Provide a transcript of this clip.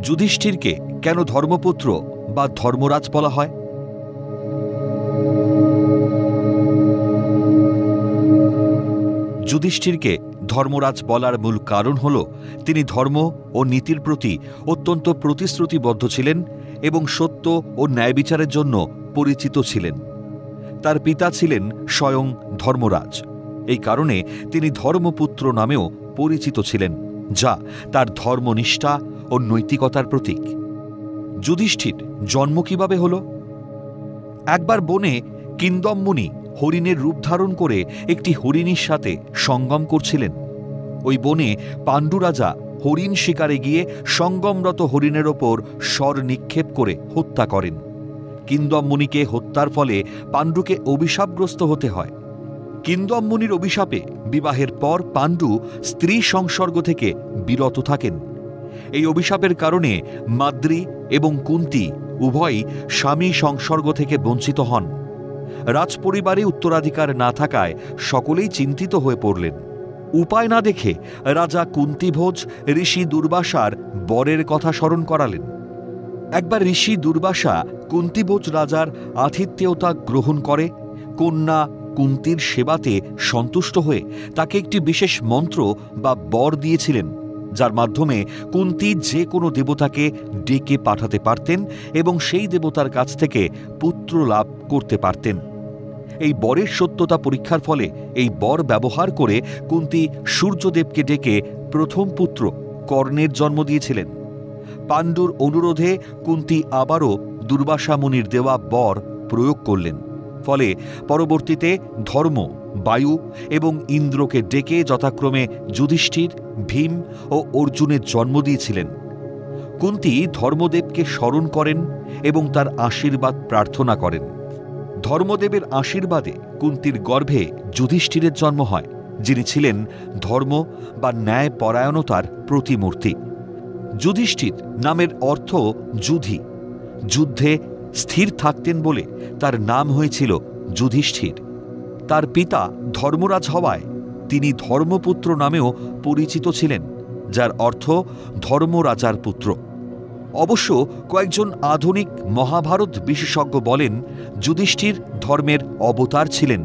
যুধিষ্ঠিরকে কেন ধর্মপুত্র বা ধর্মরাজ বলা হয়? যুধিষ্ঠিরকে ধর্মরাজ বলার মূল কারণ হল তিনি ধর্ম ও নীতির প্রতি অত্যন্ত প্রতিশ্রুতিবদ্ধ ছিলেন এবং সত্য ও ন্যায়বিচারের জন্য পরিচিত ছিলেন। তার পিতা ছিলেন স্বয়ং ধর্মরাজ। এই কারণে তিনি ধর্মপুত্র নামেও পরিচিত ছিলেন, যা তার ধর্মনিষ্ঠা ও নৈতিকতার প্রতীক। যুধিষ্ঠির জন্ম কিভাবে হল? একবার বনে কিন্দম মুনি হরিণের রূপ ধারণ করে একটি হরিণীর সাথে সঙ্গম করছিলেন। ওই বনে পাণ্ডু রাজা হরিণ শিকারে গিয়ে সঙ্গমরত হরিণের ওপর স্বর নিক্ষেপ করে হত্যা করেন। কিন্দম মুনিকে হত্যার ফলে পাণ্ডুকে অভিশাপগ্রস্ত হতে হয়। কিন্দম মুনির অভিশাপে বিবাহের পর পাণ্ডু স্ত্রী সংসর্গ থেকে বিরত থাকেন। এই অভিশাপের কারণে মাদ্রী এবং কুন্তী উভয়ই স্বামী সংসর্গ থেকে বঞ্চিত হন। রাজপরিবারে উত্তরাধিকার না থাকায় সকলেই চিন্তিত হয়ে পড়লেন। উপায় না দেখে রাজা কুন্তীভোজ ঋষি দুর্বাসার বরের কথা স্মরণ করালেন। একবার ঋষি দুর্বাসা কুন্তীভোজ রাজার আতিথেয়তা গ্রহণ করে কন্যা কুন্তীর সেবাতে সন্তুষ্ট হয়ে তাকে একটি বিশেষ মন্ত্র বা বর দিয়েছিলেন, যার মাধ্যমে কুন্তী যে কোনো দেবতাকে ডেকে পাঠাতে পারতেন এবং সেই দেবতার কাছ থেকে পুত্র লাভ করতে পারতেন। এই বরের সত্যতা পরীক্ষার ফলে এই বর ব্যবহার করে কুন্তী সূর্যদেবকে ডেকে প্রথম পুত্র কর্ণের জন্ম দিয়েছিলেন। পাণ্ডুর অনুরোধে কুন্তী আবারও দুর্বাসা মুনির দেওয়া বর প্রয়োগ করলেন। ফলে পরবর্তীতে ধর্ম, বায়ু এবং ইন্দ্রকে ডেকে যথাক্রমে যুধিষ্ঠির, ভীম ও অর্জুনের জন্ম দিয়েছিলেন। কুন্তী ধর্মদেবকে স্মরণ করেন এবং তার আশীর্বাদ প্রার্থনা করেন। ধর্মদেবের আশীর্বাদে কুন্তীর গর্ভে যুধিষ্ঠিরের জন্ম হয়, যিনি ছিলেন ধর্ম বা ন্যায় পরায়ণতার প্রতিমূর্তি। যুধিষ্ঠির নামের অর্থ যুধি। যুদ্ধে স্থির থাকতেন বলে তার নাম হয়েছিল যুধিষ্ঠির। তার পিতা ধর্মরাজ হওয়ায় তিনি ধর্মপুত্র নামেও পরিচিত ছিলেন, যার অর্থ ধর্মরাজার পুত্র। অবশ্য কয়েকজন আধুনিক মহাভারত বিশেষজ্ঞ বলেন যুধিষ্ঠির ধর্মের অবতার ছিলেন।